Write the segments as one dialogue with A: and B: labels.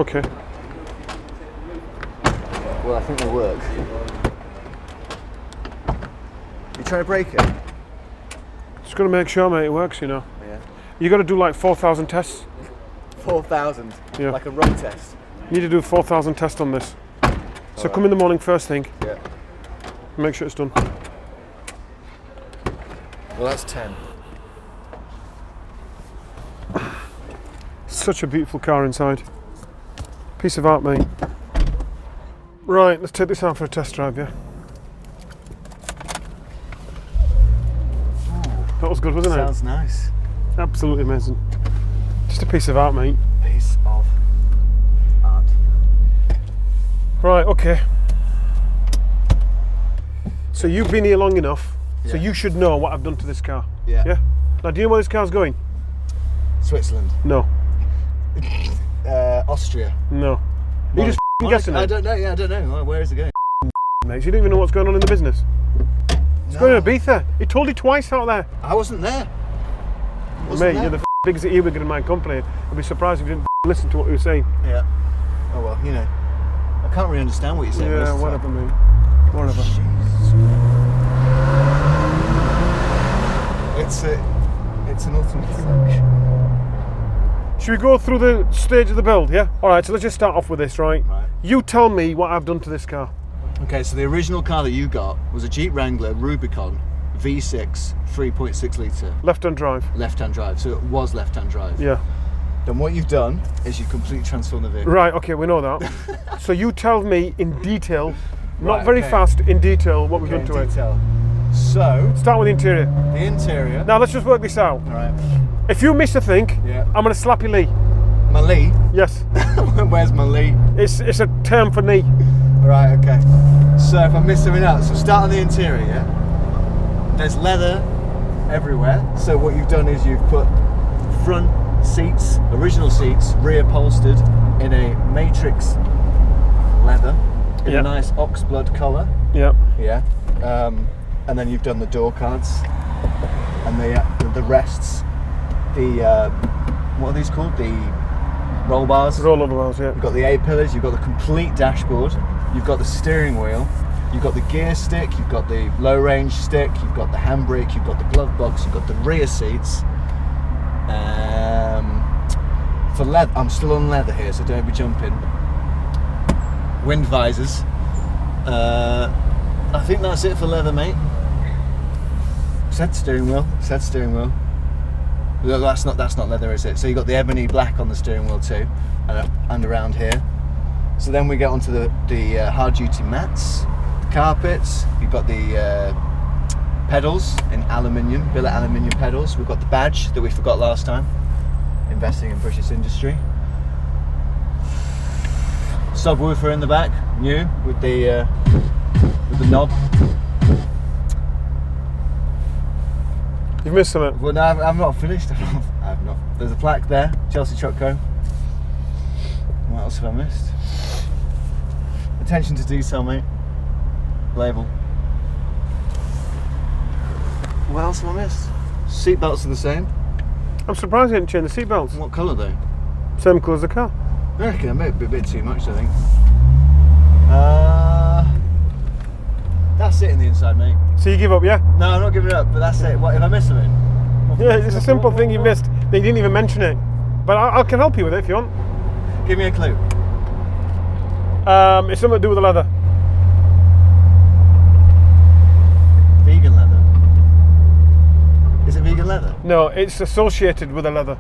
A: Okay.
B: Well, I think they work. You trying to break it?
A: Just got to make sure, mate, it works, you know.
B: Yeah.
A: You got to do like 4,000 tests.
B: 4,000?
A: Yeah.
B: Like a road test?
A: You need to do 4,000 tests on this. So
B: Alright.
A: come in the morning first thing.
B: Yeah.
A: Make sure it's done.
B: Well, that's 10.
A: Such a beautiful car inside. Piece of art, mate. Right, let's take this out for a test drive, yeah? That was good, wasn't
B: Sounds nice.
A: it? Absolutely amazing. Just a piece of art, mate.
B: Piece of art.
A: Right, okay. So you've been here long enough, so
B: Yeah.
A: you should know what I've done to this car.
B: Yeah.
A: Yeah? Now, do you know where this car's going?
B: Switzerland.
A: No.
B: Austria.
A: No. You're just guessing
B: I
A: it,
B: don't know. Yeah, I don't know. Well, where is it going?
A: mate. You don't even know what's going on in the business. It's going to Ibiza. He told you twice out there.
B: I wasn't there.
A: Mate, you're the biggest earwig in my company. I'd be surprised if you didn't listen to what we were saying.
B: Yeah. Oh well, you know. I can't really understand what you're saying.
A: Yeah, whatever, mate. Whatever.
B: It's an ultimate thing.
A: Should we go through the stage of the build, yeah? Alright, so let's just start off with this, right?
B: Right.
A: You tell me what I've done to this car.
B: Okay, so the original car that you got was a Jeep Wrangler Rubicon V6 3.6 litre
A: Left-hand drive.
B: left-hand drive. So it was left-hand drive.
A: Yeah.
B: Then what you've done is you've completely transformed the vehicle.
A: Right, okay, we know that. So you tell me in detail, not
B: Right,
A: very
B: okay.
A: fast, in detail, what we've
B: Okay,
A: done to
B: in
A: it.
B: detail. So,
A: Start with the interior.
B: the interior.
A: Now let's just work this out.
B: Alright.
A: If you miss a thing,
B: Yeah.
A: I'm going to slap your knee.
B: My Lee.
A: Yes.
B: Where's my Lee?
A: It's a term for knee.
B: Right, okay. So if I miss something out, so start on the interior, yeah? There's leather everywhere. So what you've done is you've put front seats, original seats, reupholstered in a matrix leather in
A: Yeah.
B: a nice oxblood colour.
A: Yeah.
B: Yeah. And then you've done the door cards and the rests, the what are these called? The roll bars.
A: Roll over bars, yeah.
B: You've got the A-pillars, you've got the complete dashboard, you've got the steering wheel, you've got the gear stick, you've got the low range stick, you've got the handbrake, you've got the glove box, you've got the rear seats. For leather, I'm still on leather here, so don't be jumping. Wind visors. I think that's it for leather, mate. Said steering wheel. No, that's not leather, is it? So you got the ebony black on the steering wheel too, and around here. So then we get onto the hard duty mats, the carpets. You've got the pedals in aluminium, billet aluminium pedals. We've got the badge that we forgot last time. Investing in British industry. Subwoofer in the back, new with the knob.
A: You've missed something.
B: Well, no, I've not finished. I've not. There's a plaque there, Chelsea Truck Co. What else have I missed? Attention to detail, mate. Label. What else have I missed? Seat belts are the same.
A: I'm surprised you didn't change the seatbelts.
B: What colour though?
A: Same colour as the car.
B: I reckon I made a bit too much, I think. That's it in the inside, mate.
A: So you give up, yeah?
B: No, I'm not giving it up, but that's it. What if I miss something?
A: Yeah, it's a simple thing you missed. They didn't even mention it. But I can help you with it if you want.
B: Give me a clue.
A: It's something to do with the leather.
B: Vegan leather. Is it vegan leather?
A: No, it's associated with the leather.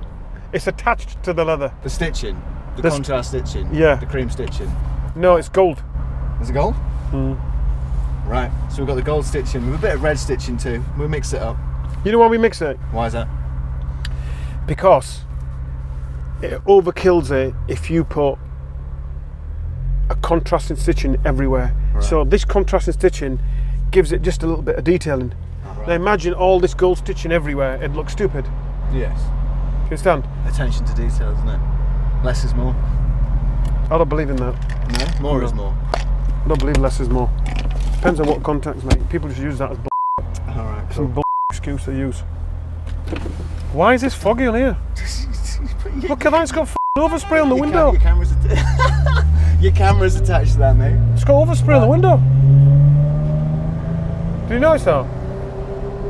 A: It's attached to the leather.
B: The stitching, the
A: This-
B: contrast stitching,
A: Yeah.
B: the cream stitching.
A: No, it's gold.
B: Is it gold?
A: Mm.
B: Right, so we've got the gold stitching with a bit of red stitching too. We'll mix it up.
A: You know why we mix it?
B: Why is that?
A: Because it overkills it if you put a contrasting stitching everywhere.
B: Right.
A: So this contrasting stitching gives it just a little bit of detailing.
B: Right.
A: Now imagine all this gold stitching everywhere, it'd look stupid.
B: Yes.
A: You understand?
B: Attention to detail, isn't it? Less is more.
A: I don't believe in that.
B: No? More
A: No.
B: is more.
A: I don't believe less is more. Depends on what context, mate. People just use that as
B: Alright,
A: some
B: cool.
A: excuse they use. Why is this foggy on here? Look at that, it's got overspray on the window.
B: Your camera's Your camera's attached to that, mate.
A: It's got overspray on the window. Did you notice that?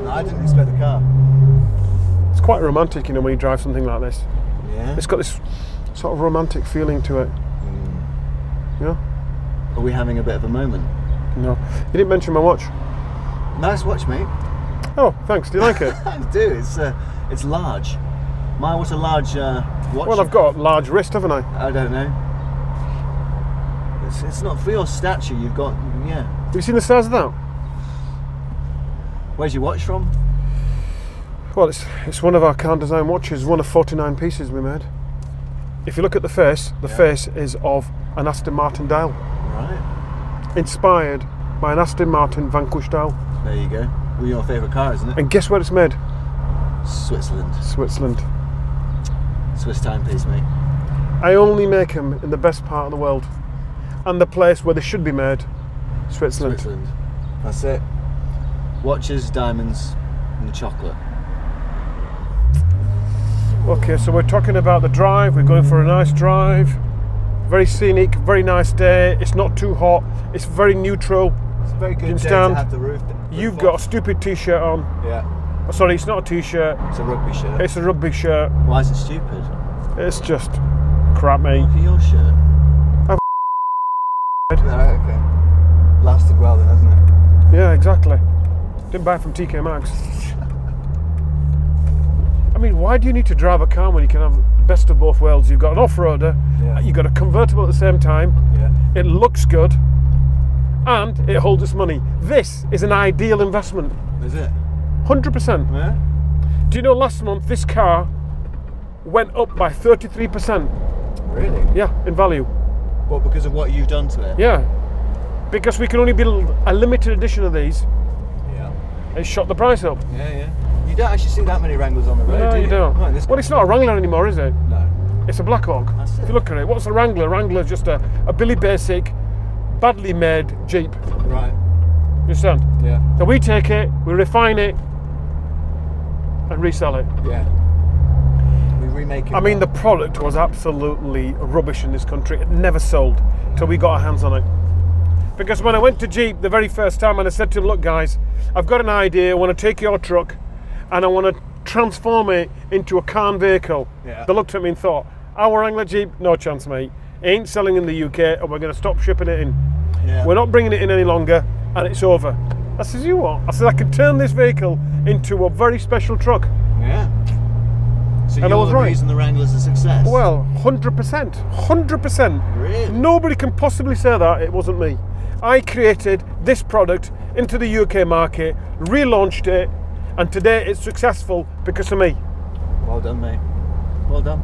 B: No, I didn't expect the car.
A: It's quite romantic, you know, when you drive something like this.
B: Yeah.
A: It's got this sort of romantic feeling to it. Yeah?
B: Are we having a bit of a moment?
A: No. You didn't mention my watch.
B: Nice watch, mate.
A: Oh, thanks. Do you like it?
B: I do. It's large. What's a large watch?
A: Well, I've got a large wrist, haven't I?
B: I don't know. It's not for your stature. You've got, yeah.
A: Have you seen the size of that?
B: Where's your watch from?
A: Well, it's one of our Kahn design watches, one of 49 pieces we made. If you look at the face is of an Aston Martin dial.
B: Right.
A: Inspired by an Aston Martin Vanquish dial.
B: There you go. Well, your favourite car, isn't it?
A: And guess where it's made?
B: Switzerland.
A: Switzerland.
B: Swiss timepiece, mate.
A: I only make them in the best part of the world. And the place where they should be made, Switzerland.
B: Switzerland. That's it. Watches, diamonds, and chocolate.
A: Okay, so we're talking about the drive. We're going for a nice drive. Very scenic, very nice day. It's not too hot. It's very neutral.
B: It's a very good day
A: Understand?
B: to have the roof.
A: You've got a stupid t-shirt on.
B: Yeah.
A: Oh, sorry, it's not a t-shirt.
B: It's a rugby shirt.
A: It's a rugby shirt.
B: Why is it stupid?
A: It's just crap, mate.
B: Look at your shirt. Right, okay. Lasted well then, hasn't it?
A: Yeah, exactly. Didn't buy it from TK Maxx. I mean, why do you need to drive a car when you can have best of both worlds? You've got an off-roader, you've got a convertible at the same time, it looks good, and it holds its money. This is an ideal investment.
B: Is it?
A: 100%.
B: Yeah?
A: Do you know last month this car went up by 33%?
B: Really?
A: Yeah, in value.
B: What, because of what you've done to it?
A: Yeah. Because we can only build a limited edition of these,
B: Yeah.
A: it shot the price up.
B: Yeah, yeah. You don't actually see that many Wranglers on the road,
A: No,
B: do
A: you don't.
B: Not in this
A: Well, it's not a Wrangler anymore, is it?
B: No.
A: It's a Black Hawk.
B: That's it.
A: If you look at it, what's a Wrangler? Wrangler's just a Billy Basic, badly made Jeep.
B: Right.
A: You understand?
B: Yeah.
A: So we take it, we refine it, and resell it.
B: Yeah. We remake it.
A: I mean, the product was absolutely rubbish in this country. It never sold till we got our hands on it. Because when I went to Jeep the very first time and I said to them, look guys, I've got an idea, I want to take your truck and I want to transform it into a Kahn vehicle.
B: Yeah.
A: They looked at me and thought, our Wrangler Jeep, no chance mate. It ain't selling in the UK and we're going to stop shipping it in.
B: Yeah.
A: We're not bringing it in any longer and it's over. I said, you what? I said, I can turn this vehicle into a very special truck.
B: Yeah. So
A: And I
B: you're
A: was
B: the
A: right.
B: reason the Wrangler's a success?
A: Well, 100%. 100%.
B: Really?
A: Nobody can possibly say that it wasn't me. I created this product into the UK market, relaunched it, and today it's successful because of me.
B: Well done, mate. Well done.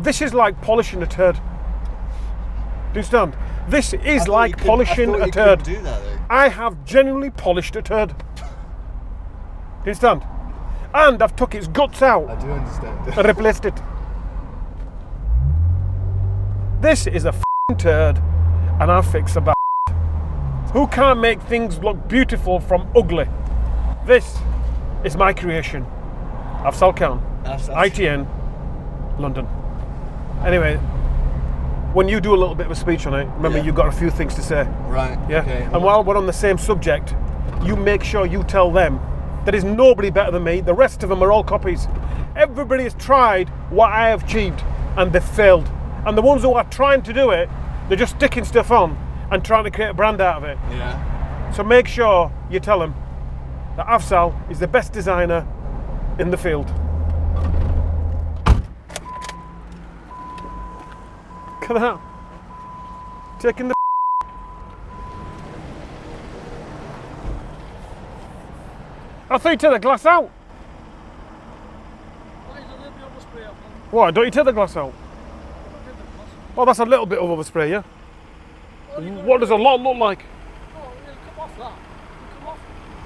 A: This is like polishing a turd. Do you understand? This is like polishing a turd.
B: Do that, though.
A: I have genuinely polished a turd. Do you understand? And I've took its guts out
B: I do understand.
A: and replaced it. This is a f***ing turd, and I've fixed a bad. Who can't make things look beautiful from ugly? This is my creation. Afzal Kahn, ITN, London. Anyway, when you do a little bit of a speech on it, remember you've got a few things to say.
B: Right.
A: Yeah.
B: Okay.
A: And while we're on the same subject, you make sure you tell them there is nobody better than me. The rest of them are all copies. Everybody has tried what I have achieved and they've failed. And the ones who are trying to do it, they're just sticking stuff on and trying to create a brand out of it.
B: Yeah.
A: So make sure you tell them that Afzal is the best designer in the field. Look at that. Taking the I thought you take the glass out. What, don't you take the glass out? Oh, that's a little bit of overspray, yeah? What does a lot look like?
C: Oh, it'll come off that. It'll come off.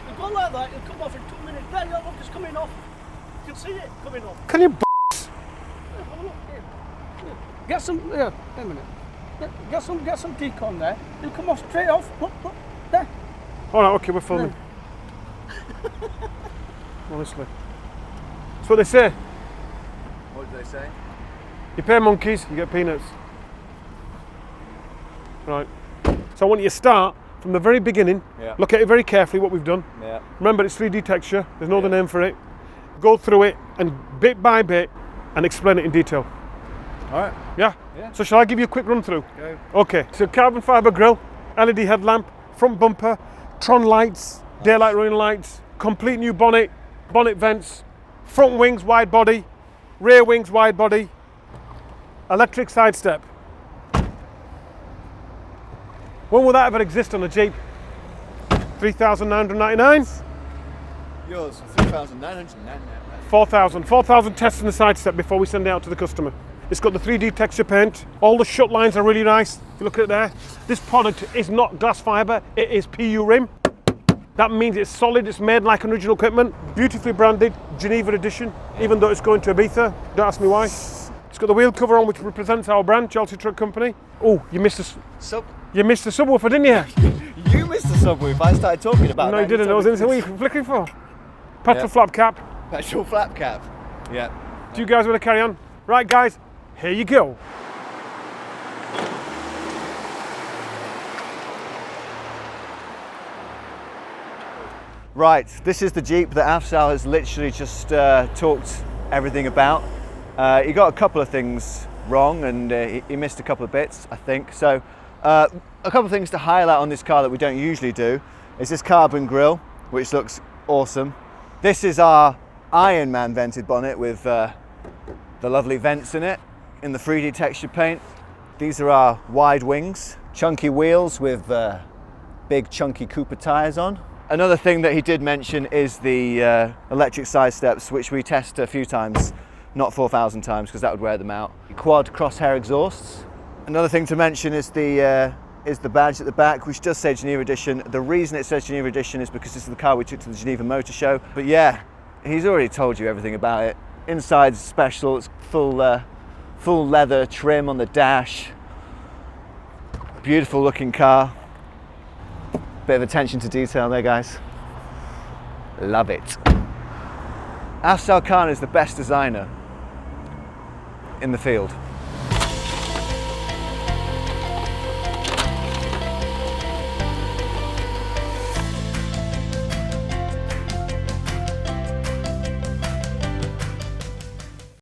C: It'll go like that, it'll come off in 2 minutes. There, look, it's coming off. You can see it coming off.
A: Can you
C: Have a look here. Here. Get some, wait a minute. Get some decon there. It'll come off straight off. Look, there.
A: Alright, okay, we're filming. Honestly. That's what they say.
B: What did they say?
A: You pay monkeys, you get peanuts. Right. So I want you to start from the very beginning.
B: Yeah.
A: Look at it very carefully, what we've done.
B: Yeah.
A: Remember, it's 3D texture. There's no other name for it. Go through it and bit by bit and explain it in detail.
B: All right.
A: Yeah?
B: Yeah.
A: So shall I give you a quick run through?
B: Go.
A: Okay. So carbon fibre grille, LED headlamp, front bumper, Tron lights, daylight running lights, complete new bonnet, bonnet vents, front wings wide body, rear wings wide body, electric side step. When will that ever exist on a Jeep? 3,999?
B: Yours, 3,999.
A: 4,000 tests in the side step before we send it out to the customer. It's got the 3D texture paint. All the shut lines are really nice. If you look at it there, this product is not glass fibre, it is PU rim. That means it's solid, it's made like an original equipment. Beautifully branded, Geneva edition, even though it's going to Ibiza. Don't ask me why. It's got the wheel cover on which represents our brand, Chelsea Truck Company. Oh, you missed the subwoofer, didn't you?
B: You missed the subwoof. I started talking about
A: No,
B: that.
A: you didn't. I was in. What are you flicking for? Petrol
B: Yeah.
A: flap cap.
B: Petrol flap cap. Yeah.
A: Do you guys want to carry on? Right, guys, here you go.
B: Right, this is the Jeep that Afzal has literally just talked everything about. He got a couple of things wrong and he missed a couple of bits, I think. So a couple of things to highlight on this car that we don't usually do is this carbon grille, which looks awesome. This is our Iron Man vented bonnet with the lovely vents in it, in the 3D texture paint. These are our wide wings, chunky wheels with big chunky Cooper tyres on. Another thing that he did mention is the electric side steps, which we test a few times, not 4,000 times because that would wear them out. Quad crosshair exhausts. Another thing to mention is the badge at the back, which does say Geneva Edition. The reason it says Geneva Edition is because this is the car we took to the Geneva Motor Show. But yeah, he's already told you everything about it. Inside's special, it's full leather trim on the dash. Beautiful looking car. Bit of attention to detail there, guys. Love it. Afzal Kahn is the best designer in the field.